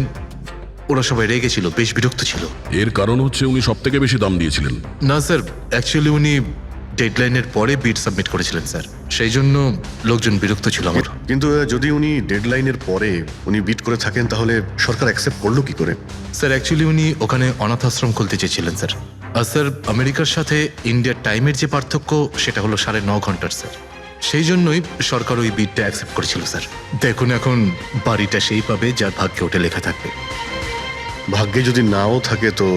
ওরা সবাই রেগে ছিল, বেশ বিরক্ত ছিল। এর কারণ হচ্ছে উনি সব থেকে বেশি দাম দিয়েছিলেন। না স্যার, অ্যাকচুয়ালি উনি ডেডলাইনের পরে বিড সাবমিট করেছিলেন স্যার, সেই জন্য লোকজন বিরক্ত ছিল আমার। কিন্তু যদি উনি ডেডলাইনের পরে উনি বিট করে থাকেন তাহলে সরকার অ্যাকসেপ্ট করলো কি করে? স্যার, অ্যাকচুয়ালি উনি ওখানে অনাথ আশ্রম খুলতে চেয়েছিলেন স্যার। আর স্যার, আমেরিকার সাথে ইন্ডিয়ার টাইমের যে পার্থক্য সেটা হলো 9.5 ঘন্টার স্যার, সেই জন্যই সরকার ওই বিডটা অ্যাকসেপ্ট করেছিল স্যার। দেখুন, এখন বাড়িটা সেই পাবে যার ভাগ্যে ওটা লেখা থাকবে। ভাগ্যে যদি নাও থাকে তো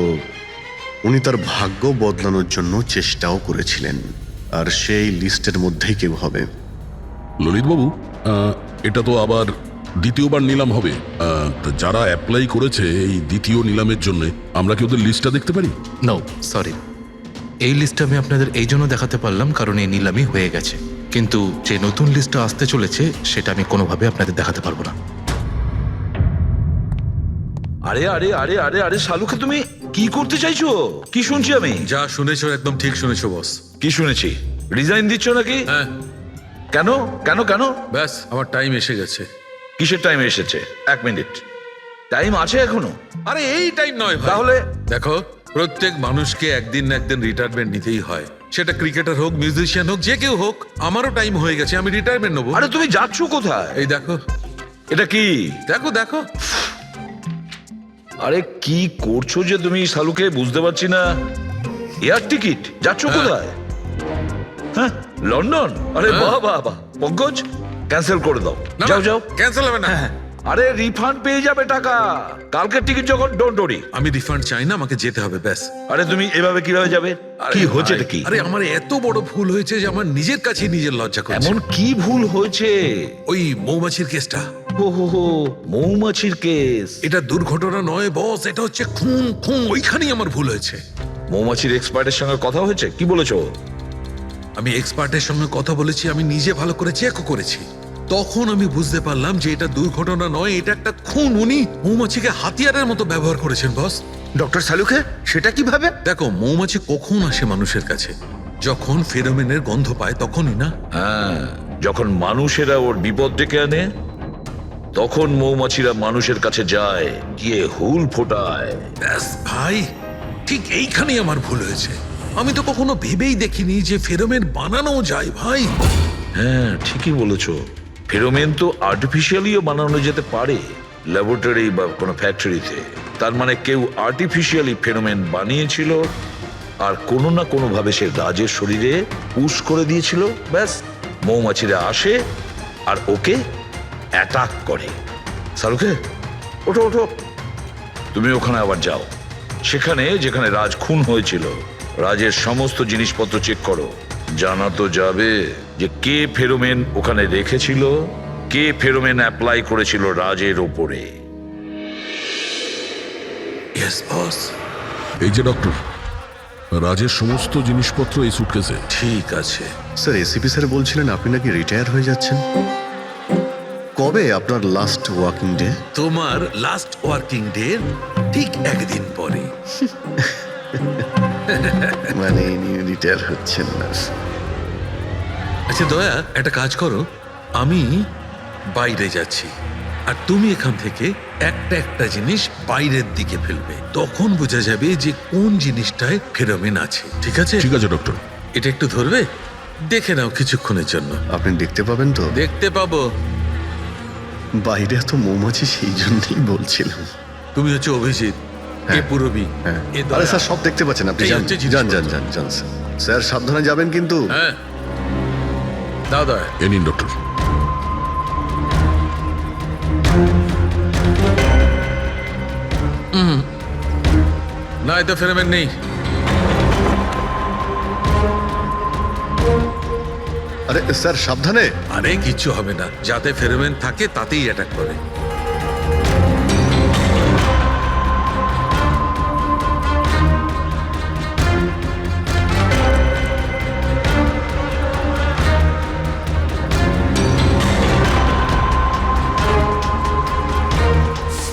উনি তার ভাগ্য বদলানোর জন্য চেষ্টাও করেছিলেন, আর সেই লিস্টের মধ্যেই কেউ হবে। ললিতবাবু, এটা তো আবার দ্বিতীয়বার নিলাম হবে। তো যারা অ্যাপ্লাই করেছে এই দ্বিতীয় নিলামের জন্য, আমরা কি ওদের লিস্টটা দেখতে পারি? নো, সরি, এই লিস্টটা আমি আপনাদের এই জন্য দেখাতে পারলাম কারণ এই নিলামই হয়ে গেছে, কিন্তু যে নতুন লিস্টটা আসতে চলেছে সেটা আমি কোনোভাবে আপনাদের দেখাতে পারবো না। আরে আরে আরে আরে আরে শালুকে, তুমি কি করতে চাইছো? কি শুনছি আমি? যা শুনেছো একদম ঠিক শুনেছো বস। কি শুনেছি? রিজাইন দিচ্ছ নাকি? হ্যাঁ। কেন কেন কেন? ব্যাস, আমার টাইম এসে গেছে। কিসের টাইম এসেছে? 1 মিনিট টাইম আছে এখনো? আরে এই টাইম নয় ভাই। তাহলে দেখো, প্রত্যেক মানুষকে একদিন না একদিন রিটায়ারমেন্ট নিতেই হয়, সেটা ক্রিকেটার হোক, মিউজিশিয়ান হোক, যে কেউ হোক। আমারও টাইম হয়ে গেছে, আমি রিটায়ারমেন্ট নেবো। আরে তুমি যাচ্ছ কোথায়? এই দেখো, এটা কি? দেখো দেখো। আরে কি করছো যে তুমি শালুকে, বুঝতে পারছি না। এয়ার টিকিট, যাচ্ছ কোথায়? হ্যাঁ, লন্ডন? আরে বাহ বাহ বাহ। পঙ্কজ, ক্যান্সেল করে দাও, না, যাও যাও। ক্যান্সেল হবে না। আরে রিফান্ড পেয়ে যাবে টাকা, কালকের টিকিট যখন, ডোন্ট ওরি। আমি রিফান্ড চাই না, আমাকে যেতে হবে ব্যাস। আরে তুমি এভাবে কিভাবে যাবে? আরে কি হচ্ছে ভাই, কি? আরে আমার এত বড় ভুল হয়েছে যে আমার নিজের কাছে নিজের লজ্জা করছে। এমন কি ভুল হয়েছে? ওই মৌমাছির কেসটা। হো হো হো, মৌমাছির কেস। এটা দুর্ঘটনা নয় বস, এটা হচ্ছে খুন। খুন, ওইখানেই আমার ভুল হয়েছে। মৌমাছির এক্সপার্টের সঙ্গে কথা হয়েছে? কি বলেছো? আমি এক্সপার্টের সঙ্গে কথা বলেছি, আমি নিজে ভালো করে চেকও করেছি। তখন আমি বুঝতে পারলাম যে এটা দুর্ঘটনা নয়, এটা একটা খুন। উনি মৌমাছিকে হাতিয়ারের মতো ব্যবহার করেছেন বস। ডক্টর শালুকে, সেটা কিভাবে? দেখো, মৌমাছি কখন আসে মানুষের কাছে? যখন ফেরোমেনের গন্ধ পায় তখনই না? হ্যাঁ, যখন মানুষেরা ওর বিপদ ডেকে আনে তখন মৌমাছিরা মানুষের কাছে যায়, গিয়ে হুল ফোটায়। ব্যাস ভাই, ঠিক এইখানেই আমার ভুল হয়েছে। আমি তো কখনো ভেবেই দেখিনি যে ফেরোমেন বানানো যায় ভাই। হ্যাঁ, ঠিকই বলেছো। ফেরোমেন তো আর্টিফিশিয়ালিও বানানো যেতে পারে, ল্যাবরেটরি বা কোনো ফ্যাক্টরিতে। তার মানে কেউ আর্টিফিশিয়ালি ফেনোমেন বানিয়েছিল আর কোনো না কোনো ভাবে সে রাজের শরীরে পুশ করে দিয়েছিল। ব্যাস, মৌমাছিরা আসে আর ওকে অ্যাটাক করে। শাহরুখে, ওঠো ওঠো, তুমি ওখানে আবার যাও। সেখানে যেখানে রাজ খুন হয়েছিল রাজের সমস্ত জিনিসপত্র চেক করো। জানা তো যাবে যে কে ফেরোমেন ওখানে রেখেছিল, কে ফেরোমেন অ্যাপ্লাই করেছিল রাজের ওপরে। Yes boss. এই যে ডক্টর, রাজের সমস্ত জিনিসপত্র এই সুটকেসে। ঠিক আছে। স্যার এসিপি স্যার বলছিলেন আপনি নাকি রিটায়ার হয়ে যাচ্ছেন। কবে আপনার লাস্ট ওয়ার্কিং ডে? তোমার লাস্ট ওয়ার্কিং ডে ঠিক একদিন পরে। মানে ইনি রিটায়ার হচ্ছেন না। আচ্ছা দয়া, একটা কাজ করো, আমি বাইরে যাচ্ছি আর তুমি এখান থেকে একটা একটা জিনিস বাইরের দিকে ফেলবে, তখন বোঝা যাবে যে কোন জিনিসটায় ফেরোমেন আছে। ঠিক আছে? ঠিক আছে ডক্টর। এটা একটু ধরবে, দেখে নাও কিছুক্ষণের জন্য। আপনি দেখতে পাবেন তো? দেখতে পাবো। বাইরে এত মৌমাছি, সেই জন্যই বলছিলাম। তুমি হচ্ছে অভিজিৎ, এ পুরবী, হ্যাঁ। এ দয়া। আরে স্যার সব দেখতে পাচ্ছেন আপনি। এই যান হচ্ছে যান জিনিসপত্র। যান যান যান স্যার। স্যার সাবধানে যাবেন কিন্তু। হ্যাঁ দাও দয়া। এ নিন ডক্টর। না, এতে ফেরোমেন নেই। আরে স্যার সাবধানে। আরে কিচ্ছু হবে না, যাতে ফেরোমেন থাকে তাতেই অ্যাটাক করে।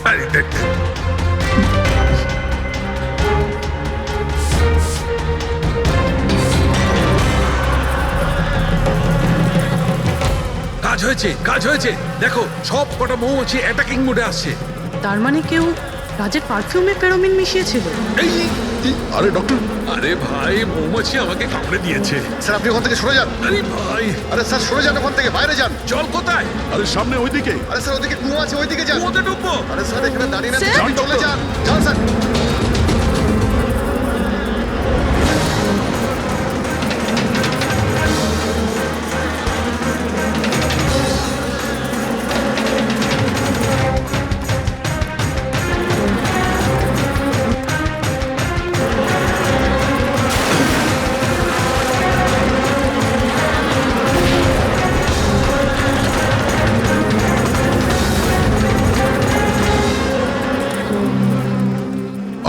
আরে দেখ, কাজ হয়েছে, কাজ হয়েছে। দেখো, সব কটা মৌমাছি অ্যাটাকিং মোডে আসছে। তার মানে কেউ রাজের পারফিউমে ফেরোমিন মিশিয়েছিল। এই, আরে ডক্টর, আরে ভাই, মৌমাছি আমাকে কামড়ে দিয়েছে। স্যার আপনি ওখান থেকে সরে যান। আরে ভাই, আরে স্যার সরে যান ওখান থেকে, বাইরে যান। জল কোথায়? আরে সামনে ওইদিকে। আরে স্যার ওদিকে কুয়ো আছে, ওইদিকে যান। কুয়োতে ডুববো? আরে স্যার এখানে দাঁড়িয়ে না, স্যার? যান, চলে যান। যান স্যার।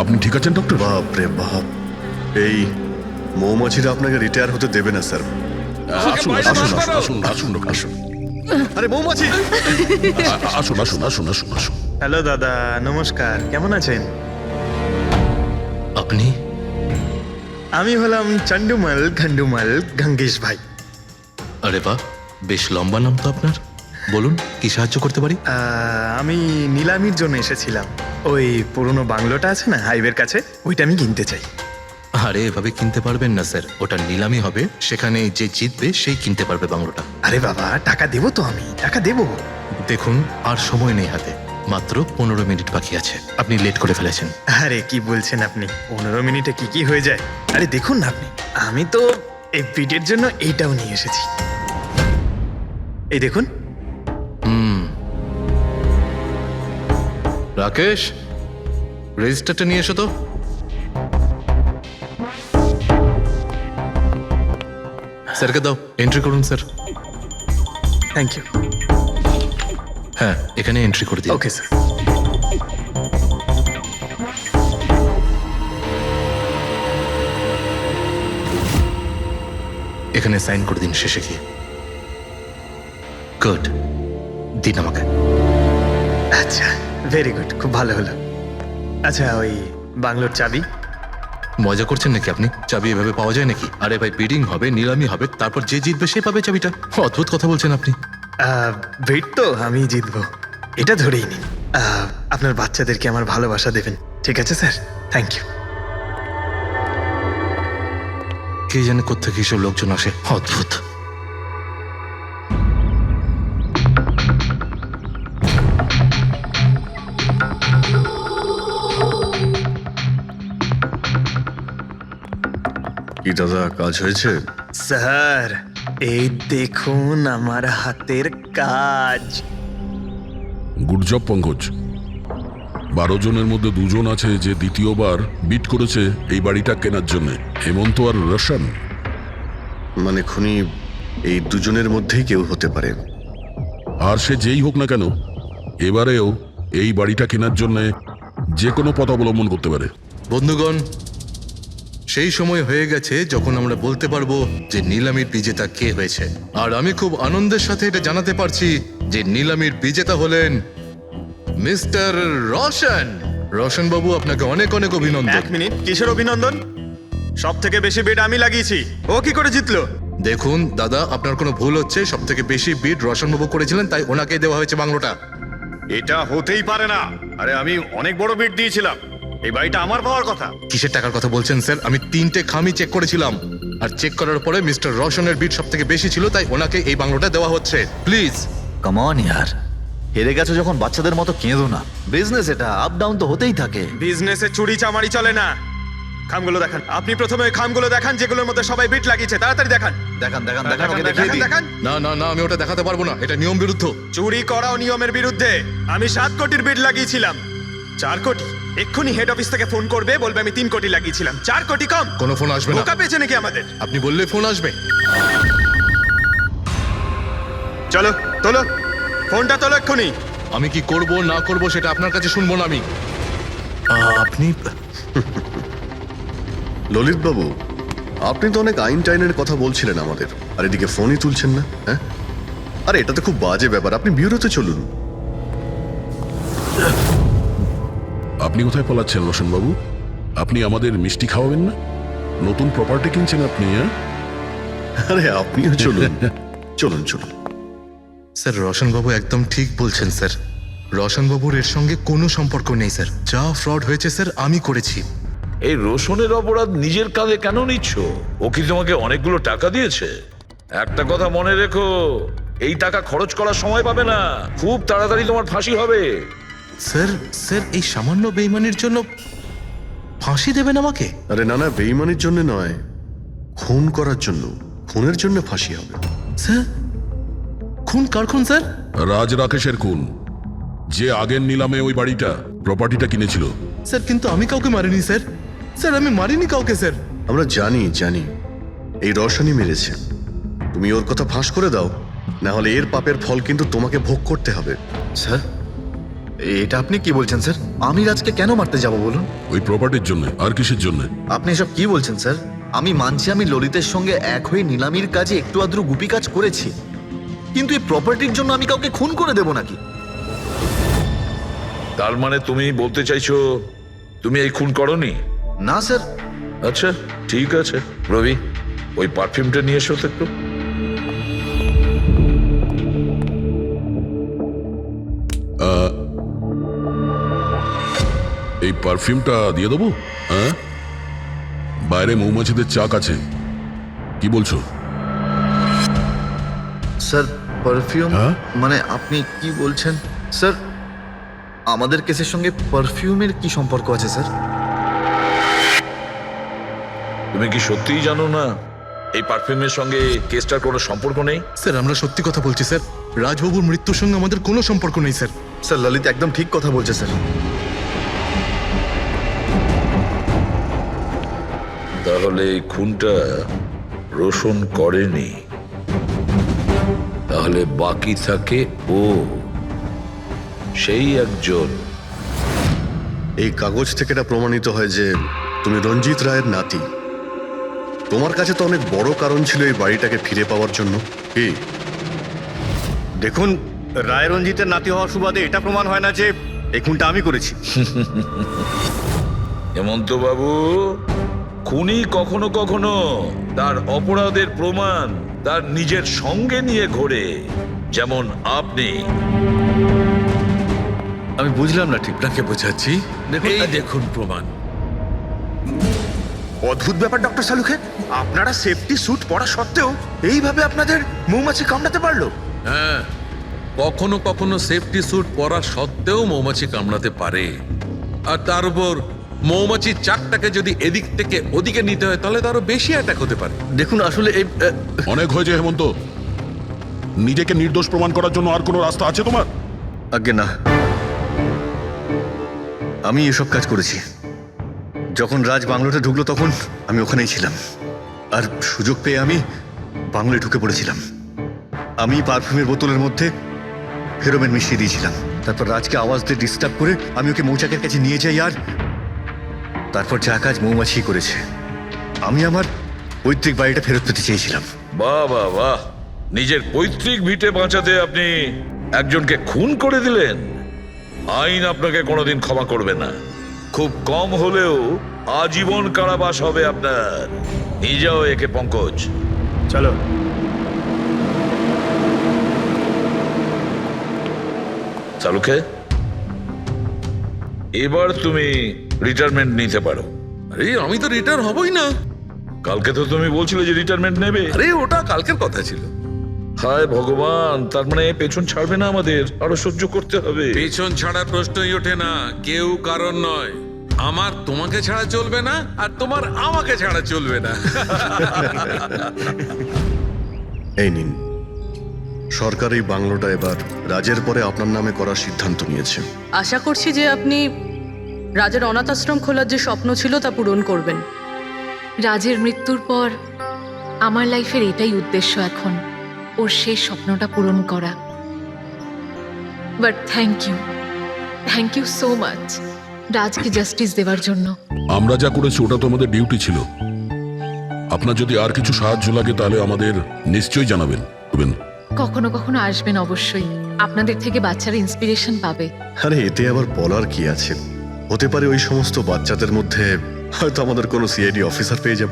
আপনি ঠিক আছেন ডক্টর? বাপ রে বাপ, এই মৌমাছিরা আপনাকে রিটায়ার হতে দেবে না স্যার। আসুন বাইরে আসুন বার করো। আসুন আসুন ডক্টর, আসুন। আরে মৌমাছি! আসুন আসুন আসুন আসুন আসুন। হ্যালো দাদা, নমস্কার, কেমন আছেন? আপনি? আমি হলাম চন্ডুমাল ঘন্ডুমাল গঙ্গেশ ভাই। আরে বাহ, বেশ লম্বা নাম তো আপনার। বলুন, কি সাহায্য করতে পারি? আমি নিলামির জন্য এসেছিলাম। ওই পুরনো বাংলোটা আছে না হাইওয়ের কাছে, ওইটা আমি কিনতে চাই। আরে এভাবে কিনতে পারবেন না স্যার, ওটা নিলামি হবে, সেখানে যে জিতবে সেই কিনতে পারবে বাংলোটা। আরে বাবা, টাকা দেবো তো, আমি টাকা দেবো। দেখুন, আর সময় নেই হাতে, মাত্র 15 মিনিট বাকি আছে। আপনি লেট করে ফেলেছেন। আরে কি বলছেন আপনি, 15 মিনিটে কি কি হয়ে যায়? আরে দেখুন না আপনি, আমি তো এই বিটের জন্য এইটাও নিয়ে এসেছি। এই দেখুন। রাকেশ, রেজিস্টারটা নিয়ে এসো তো। স্যারকে দাও, এন্ট্রি করুন স্যার। Thank you. হ্যাঁ, এখানে এন্ট্রি করে দিন। Okay sir. এখানে সাইন করে দিন শেষে গিয়ে। গুড, দিন আমাকে। আচ্ছা, ভেরি গুড, খুব ভালো হলো। আচ্ছা, ওই বাংলোর চাবি? মজা করছেন নাকি আপনি? চাবি এভাবে পাওয়া যায় নাকি? আরে ভাই, বিডিং হবে, নিলামি হবে, তারপর যে জিতবে সে পাবে চাবিটা। অদ্ভুত কথা বলছেন আপনি। ভেট তো আমি জিতবো, এটা ধরেই নিন। আপনার বাচ্চাদেরকে আমার ভালোবাসা দেবেন, ঠিক আছে স্যার? Thank you. কে জানে কোত্থেকে এসব লোকজন আসে, অদ্ভুত। কি দাদা, কাজ হয়েছে? স্যার এই দেখুন আমার হাতের কাজ। Good job Pankaj. 12 জনের মধ্যে 2 জন আছে যে দ্বিতীয়বার বিট করেছে এই বাড়িটা কেনার জন্য, হেমন্ত আর রোশন। মানে খুনি এই দুজনের মধ্যেই কেউ হতে পারে। আর সে যেই হোক না কেন, এবারেও এই বাড়িটা কেনার জন্য যে কোনো পথ অবলম্বন করতে পারে। বন্ধুগণ, সেই সময় হয়ে গেছে যখন আমরা বলতে পারবো যে নিলামির বিজেতা কে হয়েছে। আর আমি খুব আনন্দের সাথে এটা জানাতে পারছি যে নিলামির বিজেতা হলেন মিস্টার রোশন। রোশন বাবু, আপনাকে অনেক অনেক অভিনন্দন। 1 মিনিট, কিসের অভিনন্দন? সব থেকে বেশি বিড আমি লাগিয়েছি, ও কি করে জিতলো? দেখুন দাদা, আপনার কোনো ভুল হচ্ছে। সব থেকে বেশি বিড রোশন বাবু করেছিলেন, তাই ওনাকে দেওয়া হয়েছে বাংলোটা। এটা হতেই পারে না। আরে আমি অনেক বড় বিট দিয়েছিলাম, এই বাড়িটা আমার পাওয়ার কথা। কিসের টাকার কথা বলছেন স্যার? আমি 3টে খামি চেক করেছিলাম, আর চেক করার পরে মিস্টার রোশনের বিড সব থেকে বেশি ছিল, তাই ওনাকে এই বাংলোটা দেওয়া হচ্ছে। প্লিজ। কাম অন ইয়ার, হেরে গেছো যখন বাচ্চাদের মতো কেঁদো না। বিজনেস এটা, আপ ডাউন তো হতেই থাকে। বিজনেসে চুরি চামারি চলে না। খামগুলো দেখান, আপনি প্রথমে ওই খামগুলো দেখান যেগুলোর মধ্যে সবাই বিট লাগিয়েছে। তাড়াতাড়ি দেখান। দেখান দেখান দেখান, দেখান, ওকে দেখিয়ে দেখান, দিই। দেখান। না না না, আমি ওটা দেখাতে পারবো না, এটা নিয়ম বিরুদ্ধ। চুরি করাও নিয়মের বিরুদ্ধে। আমি 7 কোটির বিড লাগিয়েছিলাম। 4 কোটি? এক্ষুনি হেড অফিস থেকে ফোন করবে, বলবে আমি 3 কোটি লাগিয়েছিলাম। 4 কোটি কম? কোনো ফোন আসবে না। বোকা পেয়েছে নাকি আমাদের? আপনি বললে ফোন আসবে। চলো তোলো, ফোনটা তোলো এক্ষুনি। আমি কি করব না করব সেটা আপনার কাছে শুনবো না আমি। আপনি ললিত বাবু, আপনি তো অনেক আইন টাইনের কথা বলছিলেন আমাদের, আর এদিকে ফোনই তুলছেন না। হ্যাঁ, আরে এটা তো খুব বাজে ব্যাপার। আপনি বিউরোতে চলুন। আপনি কোথায় পলাচ্ছেন রোশন বাবু? আপনি আমাদের মিষ্টি খাওয়াবেন না? নতুন প্রপার্টি কিনছেন আপনি, হ্যাঁ? আরে আপনিও চলুন, চলুন চলুন। স্যার, রোশন বাবু একদম ঠিক বলছেন স্যার। রোশন বাবুর এর সঙ্গে কোনো সম্পর্ক নেই স্যার। যা ফ্রড হয়েছে স্যার আমি করেছি। এই রোশনের অপরাধ নিজের কাঁধে কেন নিচ্ছ? ও কি তোমাকে অনেকগুলো টাকা দিয়েছে? একটা কথা মনে রেখো, এই টাকা খরচ করার সময় পাবে না। খুব তাড়াতাড়ি তোমার ফাঁসি হবে। স্যার স্যার, এই সামান্য বেইমানির জন্য ফাঁসি দেবেন আমাকে? আরে না না, বেইমানির জন্য নয়, খুন করার জন্য। খুনের জন্য ফাঁসি হবে। স্যার, খুন কার খুন স্যার? রাজ রাকেশের খুন, যে আগের নিলামে ওই বাড়িটা প্রপার্টিটা কিনেছিল। স্যার, কিন্তু আমি কাউকে মারিনি স্যার। স্যার, আমি মারিনি কাউকে স্যার। আমরা জানি জানি এই রোশনই মেরেছে। তুমি ওর কথা ফাঁস করে দাও, না হলে এর পাপের ফল কিন্তু তোমাকে ভোগ করতে হবে। স্যার, এটা আপনি কি বলছেন স্যার? আমি রাজকে কেন মারতে যাব বলুন? ওই প্রপার্টির জন্য। আর কিসের জন্য? আপনি এসব কি বলছেন স্যার? আমি মানছি আমি ললিতের সঙ্গে এক হয়ে নিলামির কাজে একটু আদ্রু গুপি কাজ করেছি, কিন্তু এই প্রপার্টির জন্য আমি কাউকে খুন করে দেব নাকি? তার মানে তুমি বলতে চাইছো তুমি এই খুন করনি? না স্যার। আচ্ছা ঠিক আছে, রবি ওই পারফিউমটা নিয়ে এসো তো একটু। এই পারফিউমটা দিয়ে দেবো? হ্যাঁ, বাইরে মৌমাছিদের চাক আছে, কি বলছো? স্যার, পারফিউম হ্যাঁ? মানে আপনি কি বলছেন? স্যার, আমাদের কেসের সঙ্গে পারফিউমের কি সম্পর্ক আছে স্যার? তুমি কি সত্যিই জানো না এই পারফিউমের সঙ্গে কেসটার কোনো সম্পর্ক নেই? স্যার, আমরা সত্যি কথা বলছি স্যার। রাজবাবুর মৃত্যুর সঙ্গে আমাদের কোনো সম্পর্ক নেই স্যার। স্যার, ললিত একদম ঠিক কথা বলছে স্যার। তাহলে এই খুনটা রোশন করেনি, তাহলে বাকি থাকে ও, সেই একজন। এই কাগজ থেকে এটা প্রমাণিত হয় যে তুমি রঞ্জিত রায়ের নাতি। তোমার কাছে তো অনেক বড় কারণ ছিল এই বাড়িটাকে ফিরে পাওয়ার জন্য। কি? দেখুন, রায় রঞ্জিতের নাতি হওয়ার সুবাদে এটা প্রমাণ হয় না যে এই খুনটা আমি করেছি। হেমন্ত বাবু, খুনি কখনো কখনো তার অপরাধের প্রমাণ তার নিজের সঙ্গে নিয়ে ঘোরে, যেমন আপনি। আমি বুঝলাম না ঠিক। আপনাকে বোঝাচ্ছি, এই দেখুন প্রমাণ। অদ্ভুত ব্যাপার ডক্টর সালুখে, আপনারা সেফটি স্যুট পরা সত্ত্বেও এইভাবে আপনাদের মৌমাছি কামড়াতে পারলো? হ্যাঁ, কখনো কখনো সেফটি স্যুট পরা সত্ত্বেও মৌমাছি কামড়াতে পারে। আর তার উপর মৌমাছির চাকটাকে যদি এদিক থেকে ওদিকে নিতে হয় তাহলে তো আরো বেশি অ্যাটাক হতে পারে। দেখুন আসলে এই অনেক হয়েছে হেমন্ত, নিজেকে নির্দোষ প্রমাণ করার জন্য আর কোনো রাস্তা আছে তোমার? আজ্ঞে না, আমি এসব কাজ করেছি। যখন রাজ বাংলোতে ঢুকলো তখন আমি ওখানেই ছিলাম, আর সুযোগ পেয়ে আমি বাংলোয় ঢুকে পড়েছিলাম। আমি পারফিউমের বোতলের মধ্যে ফেরোমেন মিশিয়ে দিয়েছিলাম। তারপর রাজকে আওয়াজ দিয়ে ডিস্টার্ব করে আমি ওকে মৌচাকের কাছে নিয়ে যাই, আর তারপর যা কাজ মৌমাছি করেছে। আমি আমার পৈতৃক বাড়িটা ফেরত পেতে চেয়েছিলাম। বাহ বাহ বাহ, নিজের পৈতৃক ভিটে বাঁচাতে আপনি একজনকে খুন করে দিলেন। আইন আপনাকে কোনোদিন ক্ষমা করবে না। খুব কম হলেও আজীবন কারাবাস হবে আপনার। নিয়ে যাও একে পঙ্কজ। চলো। চালুকে, এবার তুমি রিটায়ারমেন্ট নিতে পারো। আরে আমি তো রিটায়ার হবই না। কালকে তো তুমি বলছিলে যে রিটায়ারমেন্ট নেবে। আরে ওটা কালকের কথা ছিল। হায় ভগবান, তার মানে পেছন ছাড়বে না, আমাদের আরো সহ্য করতে হবে। পেছন ছাড়ার প্রশ্নই ওঠে না, কেউ কারণ নয়। আমার তোমাকে ছাড়া চলবে না, আর তোমার আমাকে ছাড়া চলবে না। এই নিন, সরকার এই বাংলোটা এবার রাজের পরে আপনার নামে করার সিদ্ধান্ত নিয়েছে। আশা করছি যে আপনি রাজের অনাথ আশ্রম খোলার যে স্বপ্ন ছিল তা পূরণ করবেন। রাজের মৃত্যুর পর আমার লাইফের এটাই উদ্দেশ্য এখন, ওর শেষ স্বপ্নটা পূরণ করা। But thank you so much রাজকে জাস্টিস দেওয়ার জন্য। আমরা যা করেছি ওটা তো আমাদের ডিউটি ছিল। আপনার যদি আর কিছু সাহায্য লাগে তাহলে আমাদের নিশ্চয়ই জানাবেন। কখনো কখনো আসবেন অবশ্যই, আপনাদের থেকে বাচ্চারা ইন্সপিরেশন পাবে। আরে এতে আবার বলার কি আছে? হতে পারে ওই সমস্ত বাচ্চাদের মধ্যে হয়তো আমাদের কোনো সিআইডি অফিসার পেয়ে যাব।